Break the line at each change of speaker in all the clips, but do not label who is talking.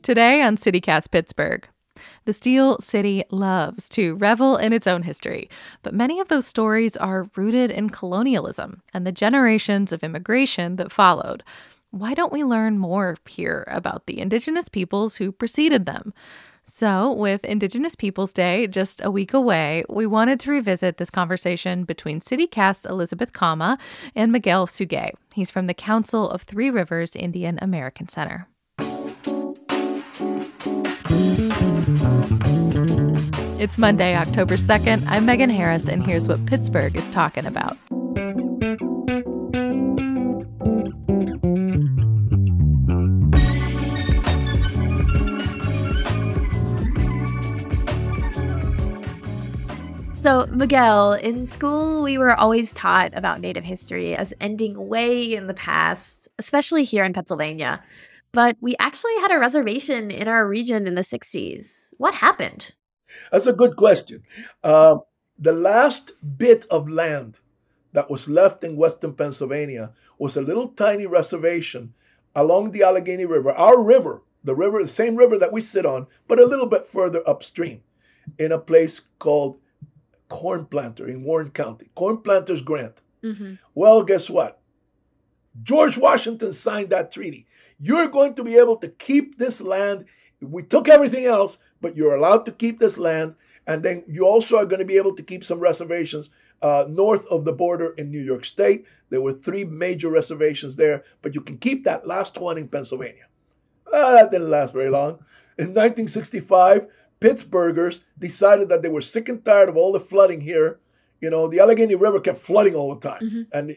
Today on CityCast Pittsburgh. The Steel City loves to revel in its own history, but many of those stories are rooted in colonialism and the generations of immigration that followed. Why don't we learn more here about the Indigenous peoples who preceded them? So, with Indigenous Peoples Day just a week away, we wanted to revisit this conversation between CityCast's Elizabeth Kama and Miguel Sugay. He's from the Council of Three Rivers Indian American Center. It's Monday, October 2nd. I'm Megan Harris, and here's what Pittsburgh is talking about.
So, Miguel, in school, we were always taught about Native history as ending way in the past, especially here in Pennsylvania. But we actually had a reservation in our region in the 60s. What happened?
That's a good question. The last bit of land that was left in Western Pennsylvania was a little tiny reservation along the Allegheny River, our river, the same river that we sit on, but a little bit further upstream in a place called Corn Planter in Warren County. Corn Planter's Grant. Mm-hmm. Well, guess what? George Washington signed that treaty. You're going to be able to keep this land. We took everything else, but you're allowed to keep this land. And then you also are going to be able to keep some reservations north of the border in New York State. There were 3 major reservations there, but you can keep that last one in Pennsylvania. That didn't last very long. In 1965, Pittsburghers decided that they were sick and tired of all the flooding here. You know, the Allegheny River kept flooding all the time. Mm-hmm. And,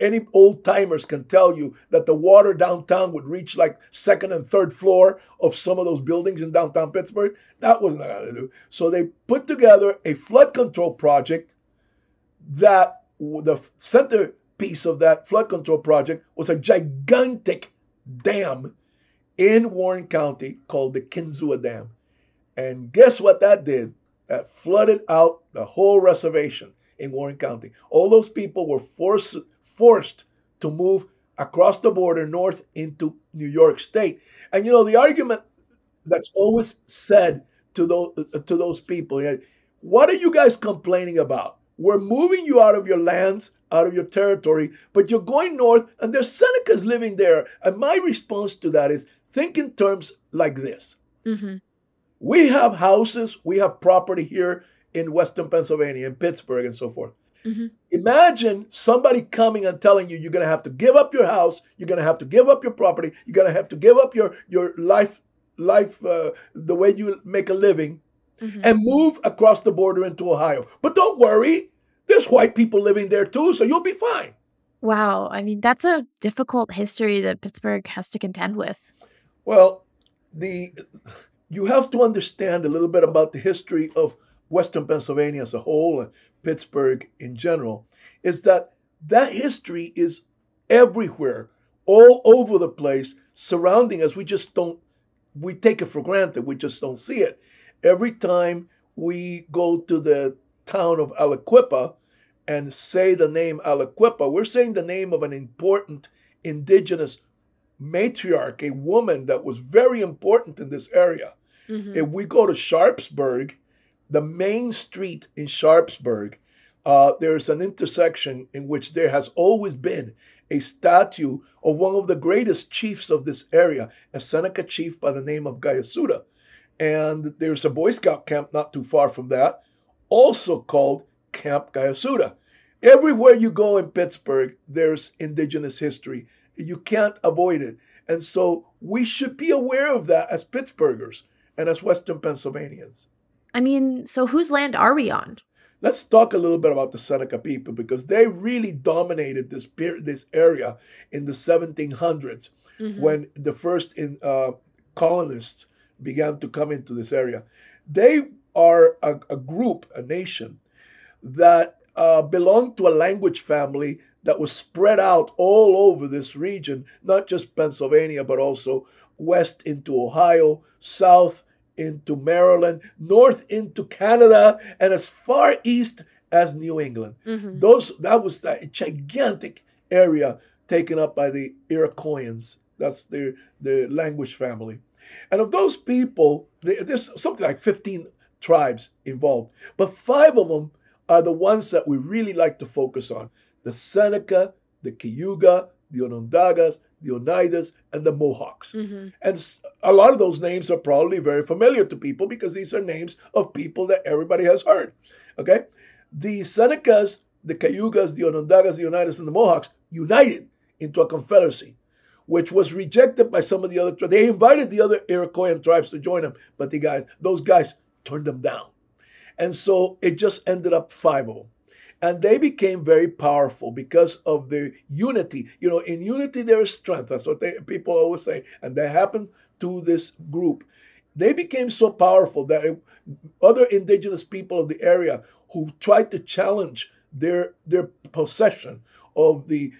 any old timers can tell you that the water downtown would reach like second and third floor of some of those buildings in downtown Pittsburgh. That wasn't going to do. So they put together a flood control project that the centerpiece of that flood control project was a gigantic dam in Warren County called the Kinzua Dam. And guess what that did? That flooded out the whole reservation in Warren County. All those people were forced to move across the border north into New York State. And the argument that's always said to those people, what are you guys complaining about? We're moving you out of your lands, out of your territory, but you're going north and there's Senecas living there. And my response to that is think in terms like this. Mm-hmm. We have houses, we have property here in Western Pennsylvania, in Pittsburgh and so forth. Mm-hmm. Imagine somebody coming and telling you you're going to have to give up your house, you're going to have to give up your property, you're going to have to give up your life, the way you make a living, mm-hmm. and move across the border into Ohio. But don't worry, there's white people living there too, so you'll be fine.
Wow. I mean, that's a difficult history that Pittsburgh has to contend with.
Well, you have to understand a little bit about the history of Western Pennsylvania as a whole and Pittsburgh in general, is that history is everywhere, all over the place, surrounding us. We take it for granted. We just don't see it. Every time we go to the town of Aliquippa and say the name Aliquippa, we're saying the name of an important indigenous matriarch, a woman that was very important in this area. Mm-hmm. If we go to Sharpsburg, the main street in Sharpsburg, there's an intersection in which there has always been a statue of one of the greatest chiefs of this area, a Seneca chief by the name of Gayasuda. And there's a Boy Scout camp not too far from that, also called Camp Gayasuda. Everywhere you go in Pittsburgh, there's indigenous history. You can't avoid it. And so we should be aware of that as Pittsburghers and as Western Pennsylvanians.
I mean, so whose land are we on?
Let's talk a little bit about the Seneca people because they really dominated this area in the 1700s, mm-hmm. when the first colonists began to come into this area. They are a group, a nation, that belonged to a language family that was spread out all over this region, not just Pennsylvania, but also west into Ohio, south into Maryland, north into Canada, and as far east as New England. Mm-hmm. That was that gigantic area taken up by the Iroquoians. That's the language family. And of those people, there's something like 15 tribes involved, but 5 of them are the ones that we really like to focus on: the Seneca, the Cayuga, the Onondagas, the Oneidas, and the Mohawks. And a lot of those names are probably very familiar to people because these are names of people that everybody has heard. Okay? The Senecas, the Cayugas, the Onondagas, the Oneidas, and the Mohawks united into a confederacy, which was rejected by some of the other tribes. They invited the other Iroquois tribes to join them, but those guys turned them down. And so it just ended up 5 of them. And they became very powerful because of their unity. In unity there is strength. That's what people always say. And that happened to this group. They became so powerful that other indigenous people of the area who tried to challenge their possession of the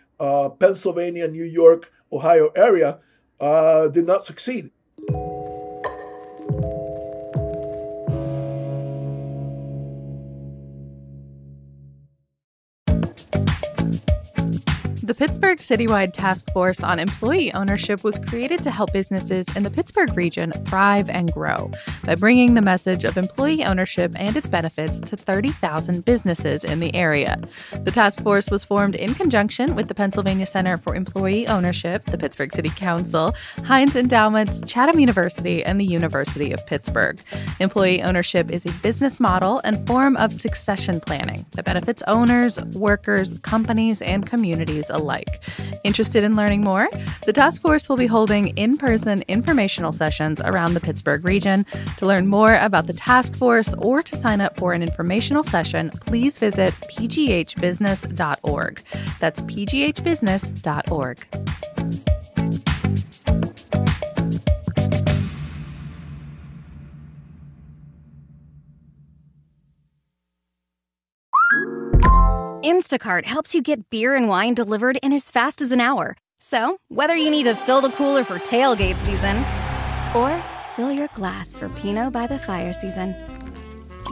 Pennsylvania, New York, Ohio area did not succeed.
The Pittsburgh Citywide Task Force on Employee Ownership was created to help businesses in the Pittsburgh region thrive and grow by bringing the message of employee ownership and its benefits to 30,000 businesses in the area. The task force was formed in conjunction with the Pennsylvania Center for Employee Ownership, the Pittsburgh City Council, Heinz Endowments, Chatham University, and the University of Pittsburgh. Employee ownership is a business model and form of succession planning that benefits owners, workers, companies, and communities alike. Interested in learning more? The task force will be holding in-person informational sessions around the Pittsburgh region. To learn more about the task force or to sign up for an informational session, please visit pghbusiness.org. That's pghbusiness.org.
Instacart helps you get beer and wine delivered in as fast as an hour. So, whether you need to fill the cooler for tailgate season or fill your glass for Pinot by the fire season,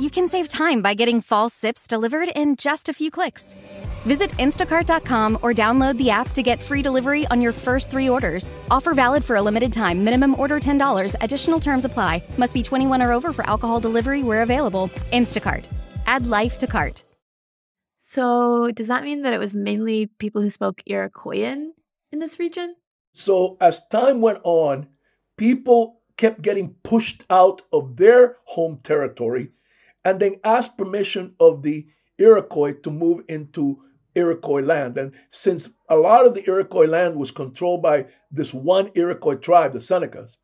you can save time by getting fall sips delivered in just a few clicks. Visit instacart.com or download the app to get free delivery on your first 3 orders. Offer valid for a limited time. Minimum order $10. Additional terms apply. Must be 21 or over for alcohol delivery where available. Instacart. Add life to cart.
So does that mean that it was mainly people who spoke Iroquoian in this region?
So as time went on, people kept getting pushed out of their home territory and then asked permission of the Iroquois to move into Iroquois land. And since a lot of the Iroquois land was controlled by this one Iroquois tribe, the Senecas,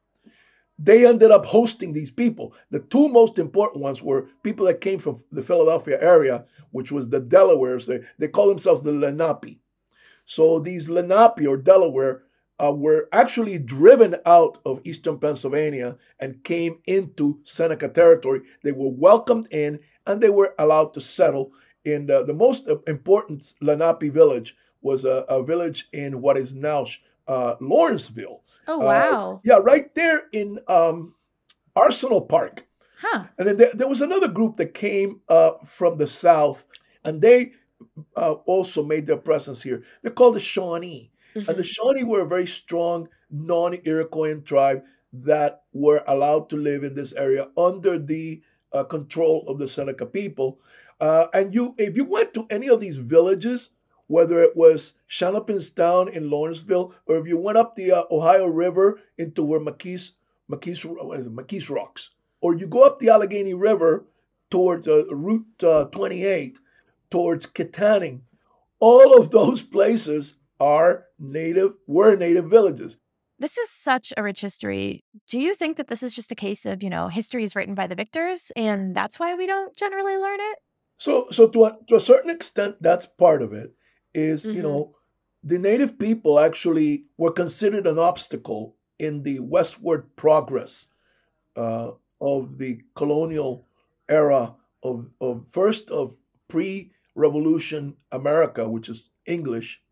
they ended up hosting these people. The 2 most important ones were people that came from the Philadelphia area, which was the Delawares. They call themselves the Lenape. So these Lenape or Delaware were actually driven out of eastern Pennsylvania and came into Seneca territory. They were welcomed in and they were allowed to settle in the most important Lenape village was a village in what is now Lawrenceville.
Oh, wow.
Yeah, right there in Arsenal Park.
Huh.
And then there was another group that came from the south, and they also made their presence here. They're called the Shawnee. Mm-hmm. And the Shawnee were a very strong non-Iroquoian tribe that were allowed to live in this area under the control of the Seneca people. And if you went to any of these villages, whether it was Shanapinstown in Lawrenceville, or if you went up the Ohio River into where McKees Rocks, or you go up the Allegheny River towards Route 28, towards Kittanning, all of those places were native villages.
This is such a rich history. Do you think that this is just a case of, history is written by the victors, and that's why we don't generally learn it?
So to a certain extent, that's part of it. Is, the native people actually were considered an obstacle in the westward progress of the colonial era of pre-revolution America, which is English.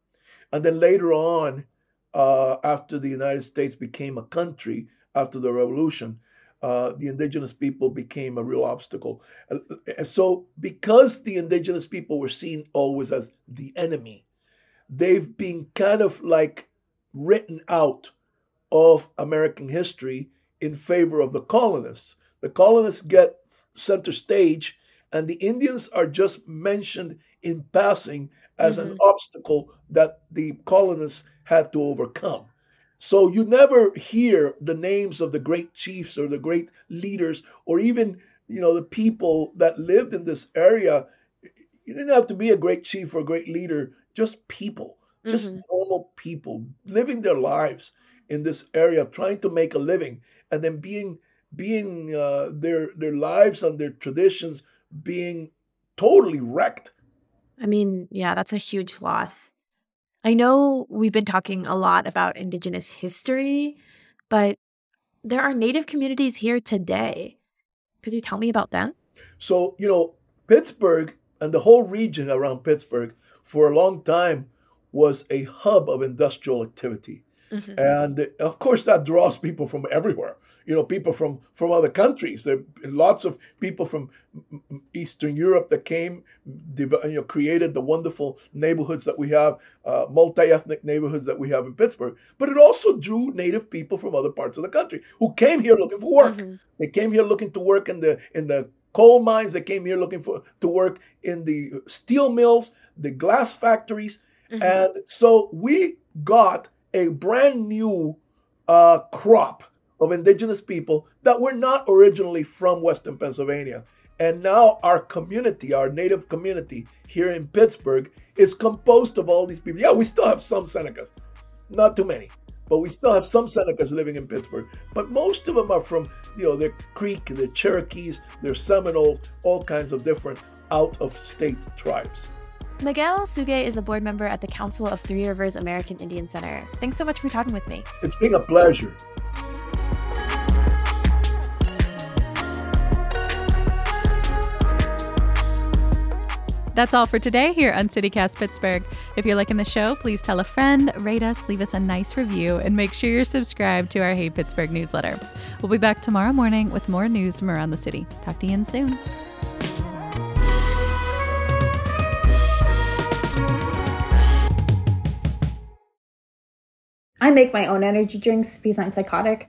And then later on, after the United States became a country after the revolution, the indigenous people became a real obstacle. And so because the indigenous people were seen always as the enemy, they've been kind of like written out of American history in favor of the colonists. The colonists get center stage, and the Indians are just mentioned in passing as an obstacle that the colonists had to overcome. So you never hear the names of the great chiefs or the great leaders or even, the people that lived in this area. You didn't have to be a great chief or a great leader, just people, just normal people living their lives in this area, trying to make a living, and then being their lives and their traditions being totally wrecked.
I mean, yeah, that's a huge loss. I know we've been talking a lot about Indigenous history, but there are Native communities here today. Could you tell me about them?
So, Pittsburgh and the whole region around Pittsburgh for a long time was a hub of industrial activity. And of course, that draws people from everywhere. People from other countries. There are lots of people from Eastern Europe that came, created the wonderful neighborhoods that we have, multi-ethnic neighborhoods that we have in Pittsburgh. But it also drew Native people from other parts of the country who came here looking for work. They came here looking to work in the coal mines. They came here looking to work in the steel mills, the glass factories. And so we got a brand new crop of indigenous people that were not originally from Western Pennsylvania. And now our community, our Native community here in Pittsburgh, is composed of all these people. Yeah, we still have some Senecas, not too many, but we still have some Senecas living in Pittsburgh. But most of them are from, they're Creek, they're Cherokees, they're Seminoles, all kinds of different out-of-state tribes.
Miguel Suge is a board member at the Council of Three Rivers American Indian Center. Thanks so much for talking with me.
It's been a pleasure.
That's all for today here on CityCast Pittsburgh. If you're liking the show, please tell a friend, rate us, leave us a nice review, and make sure you're subscribed to our Hey Pittsburgh newsletter. We'll be back tomorrow morning with more news from around the city. Talk to you soon.
I make my own energy drinks because I'm psychotic.